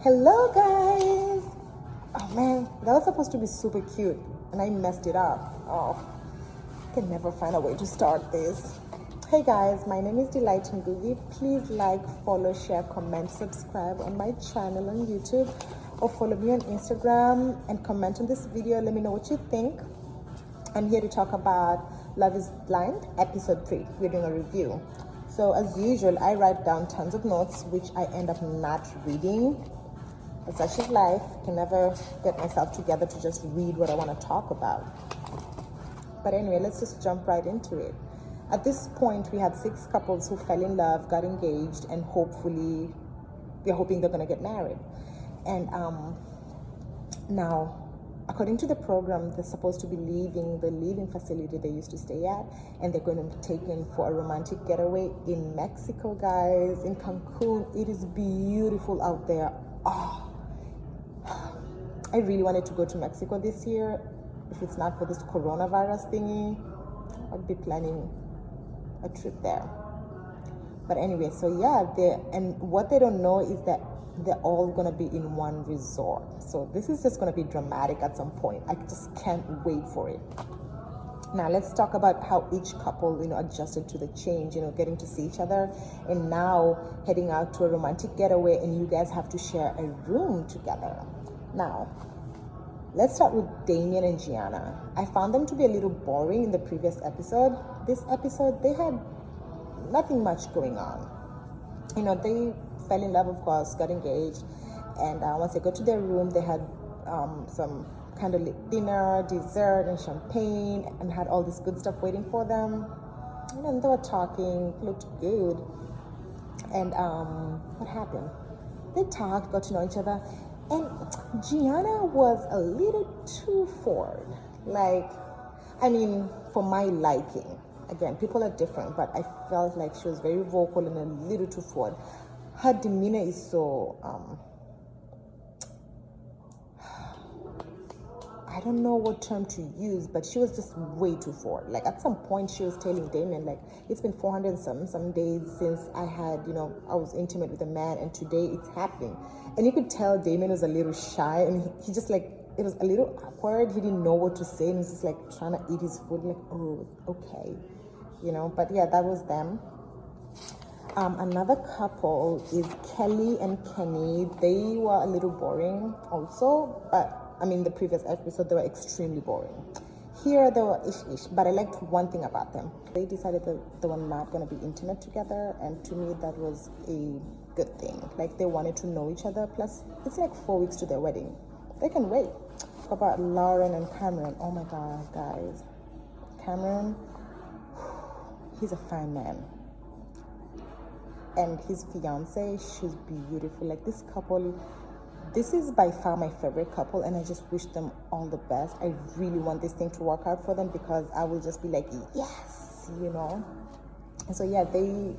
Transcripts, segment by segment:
Hello guys! Oh man, that was supposed to be super cute and I messed it up. Oh, I can never find a way to start this. Hey guys, my name is Delight Ngugi. Please like, follow, share, comment, subscribe on my channel on YouTube or follow me on Instagram and comment on this video. Let me know what you think. I'm here to talk about Love is Blind, episode 3. We're doing a review. So as usual, I write down tons of notes, which I end up not reading. But such is life. I can never get myself together to just read what I want to talk about. But anyway, let's just jump right into it. At this point, we have 6 couples who fell in love, got engaged, and hopefully, we're hoping they're going to get married. And now, according to the program, they're supposed to be leaving the living facility they used to stay at, and they're going to be taken for a romantic getaway in Mexico, guys, in Cancun. It is beautiful out there. Oh, I really wanted to go to Mexico this year. If it's not for this coronavirus thingy, I'd be planning a trip there. But anyway, so yeah, and what they don't know is that they're all gonna be in one resort. So this is just gonna be dramatic at some point. I just can't wait for it. Now let's talk about how each couple, adjusted to the change, getting to see each other, and now heading out to a romantic getaway, and you guys have to share a room together. Now, let's start with Damien and Gianna. I found them to be a little boring in the previous episode. This episode, they had nothing much going on. They fell in love, of course, got engaged, and once they got to their room, they had some candlelit dinner, dessert, and champagne, and had all this good stuff waiting for them. And they were talking, looked good. And what happened? They talked, got to know each other, and Gianna was a little too forward. For my liking. Again, people are different, but I felt like she was very vocal and a little too forward. Her demeanor is so, I don't know what term to use, but she was just way too forward. At some point, she was telling Damien, it's been 400 and some days since I had, I was intimate with a man, and today it's happening. And you could tell Damien was a little shy, and he just it was a little awkward. He didn't know what to say, and he was just trying to eat his food, oh, okay. But yeah, that was them. Another couple is Kelly and Kenny. They were a little boring also, but the previous episode, they were extremely boring. Here, they were ish-ish, but I liked one thing about them. They decided that they were not going to be intimate together, and to me, that was a good thing. They wanted to know each other, plus it's 4 weeks to their wedding. They can wait. Talk about Lauren and Cameron. Oh my God, guys. Cameron, he's a fine man. And his fiance, she's beautiful. This couple, this is by far my favorite couple, and I just wish them all the best. I really want this thing to work out for them, because I will just be yes, And so yeah, they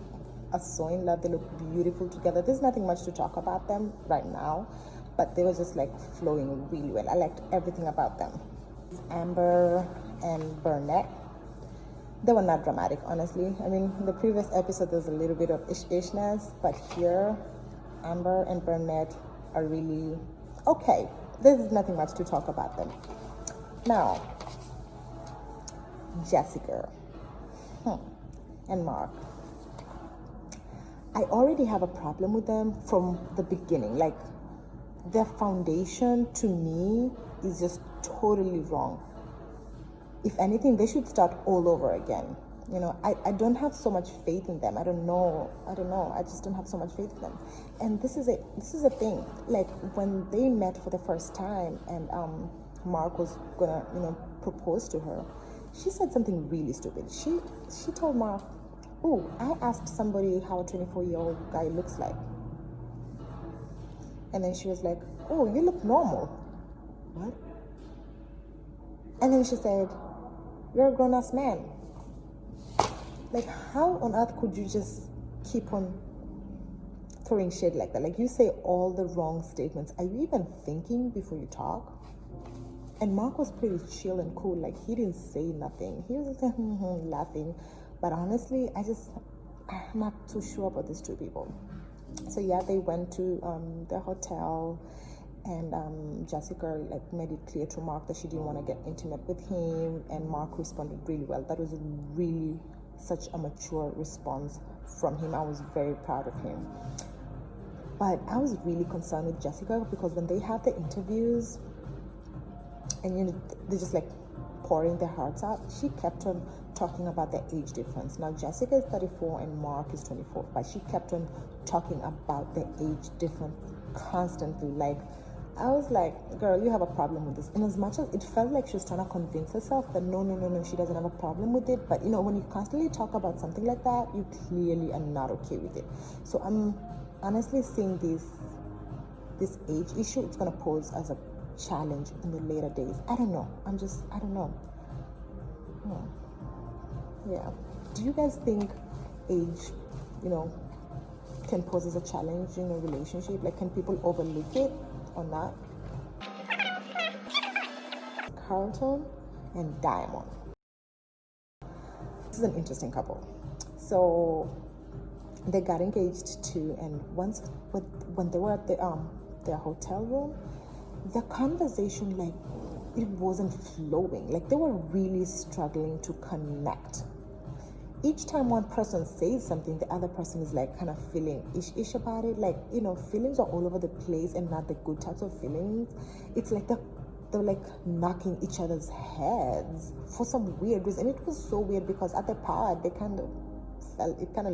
are so in love. They look beautiful together. There's nothing much to talk about them right now, but they were just flowing really well. I liked everything about them. Amber and Burnett, they were not dramatic, honestly. The previous episode, there's a little bit of ish-ishness, but here, Amber and Burnett are really okay. There's nothing much to talk about them. Now, Jessica and Mark. I already have a problem with them from the beginning. Their foundation, to me, is just totally wrong. If anything, they should start all over again. I don't have so much faith in them. I don't know. I just don't have so much faith in them. And this is a thing. When they met for the first time, and Mark was gonna, propose to her, she said something really stupid. She told Mark, "Oh, I asked somebody how a 24-year-old guy looks like." And then she was like, "Oh, you look normal." What? And then she said, "You're a grown-ass man." How on earth could you just keep on throwing shit like that? You say all the wrong statements. Are you even thinking before you talk? And Mark was pretty chill and cool. He didn't say nothing. He was just laughing. But honestly, I'm not too sure about these two people. So yeah, they went to the hotel, and Jessica like made it clear to Mark that she didn't want to get intimate with him, and Mark responded really well. That was really such a mature response from him. I was very proud of him. But I was really concerned with Jessica, because when they have the interviews and they're just like pouring their hearts out, she kept on talking about the age difference. Now Jessica is 34 and Mark is 24, but she kept on talking about the age difference constantly. Like, I was like, girl, you have a problem with this. And as much as it felt like she was trying to convince herself that no, she doesn't have a problem with it, but when you constantly talk about something like that, you clearly are not okay with it. So I'm honestly seeing this age issue, it's going to pose as a challenge in the later days. I don't know. I don't know. Yeah. Do you guys think age, can pose as a challenge in a relationship? Like, can people overlook it or not? Carlton and Diamond. This is an interesting couple. So they got engaged too, and when they were at their hotel room, the conversation, like, it wasn't flowing. Like, they were really struggling to connect. Each time one person says something, the other person is like kind of feeling ish about it. Like, feelings are all over the place, and not the good types of feelings. It's like they're like knocking each other's heads for some weird reason. And it was so weird because at the pod, it kind of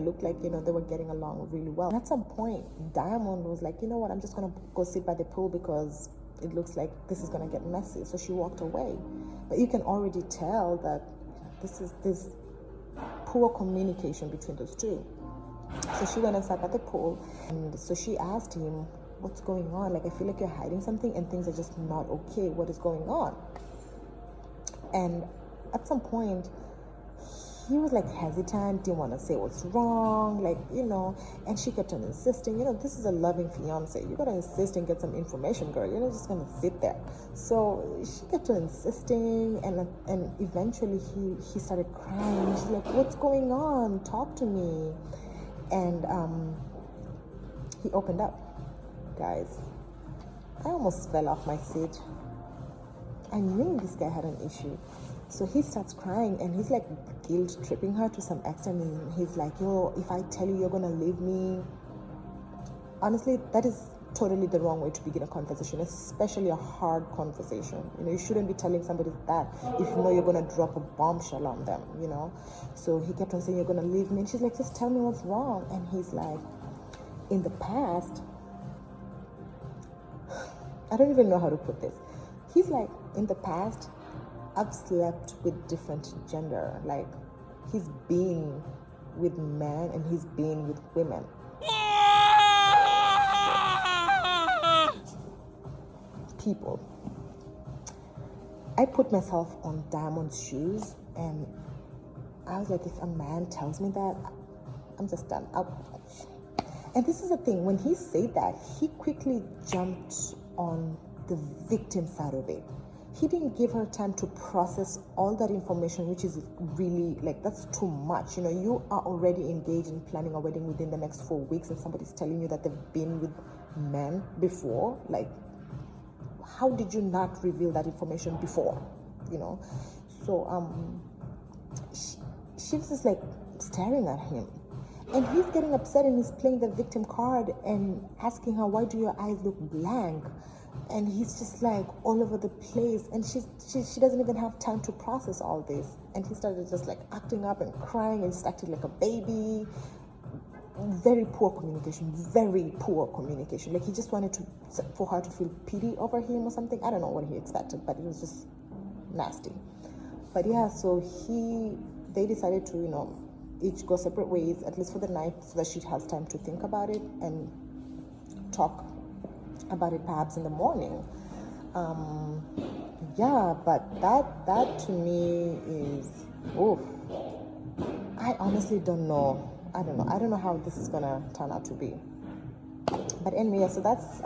looked like, they were getting along really well. And at some point, Diamond was like, you know what, I'm just going to go sit by the pool because it looks like this is going to get messy. So she walked away. But you can already tell that this poor communication between those two. So she went and sat at the pool, and so she asked him, what's going on? Like, I feel like you're hiding something and things are just not okay. What is going on? And at some point, he was like hesitant, didn't want to say what's wrong, like, and she kept on insisting, this is a loving fiance. You gotta insist and get some information, girl. You're not just gonna sit there. So she kept on insisting, and eventually he started crying. She's like, what's going on? Talk to me. And he opened up. Guys, I almost fell off my seat. I knew this guy had an issue. So he starts crying, and he's like guilt tripping her to some extent. And he's like, yo, if I tell you you're gonna leave me. Honestly, that is totally the wrong way to begin a conversation, especially a hard conversation. You shouldn't be telling somebody that if you know you're gonna drop a bombshell on them, So he kept on saying, you're gonna leave me. And she's like, just tell me what's wrong. And he's like, in the past, I don't even know how to put this. He's like, in the past, I've slept with different gender. Like, he's been with men and he's been with women. People. I put myself on Diamond's shoes, and I was like, if a man tells me that, I'm just done. And this is the thing, when he said that, he quickly jumped on the victim side of it. He didn't give her time to process all that information, which is really, like, that's too much. You are already engaged in planning a wedding within the next 4 weeks, and somebody's telling you that they've been with men before. Like, how did you not reveal that information before? So she was just like staring at him, and he's getting upset, and he's playing the victim card and asking her, why do your eyes look blank? And he's just like all over the place, and she doesn't even have time to process all this. And he started just like acting up and crying and just acting like a baby. Very poor communication. Like, he just wanted for her to feel pity over him or something. I don't know what he expected, but it was just nasty. But yeah, so they decided to each go separate ways, at least for the night, so that she has time to think about it and talk about it perhaps in the morning. But that to me is, oof. I honestly don't know. I don't know how this is gonna turn out to be. But anyway, so that's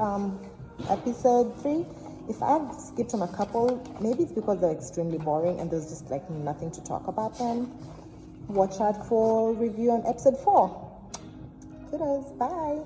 episode 3. If I've skipped on a couple, maybe it's because they're extremely boring and there's just like nothing to talk about them. Watch out for review on episode 4. Kudos, bye.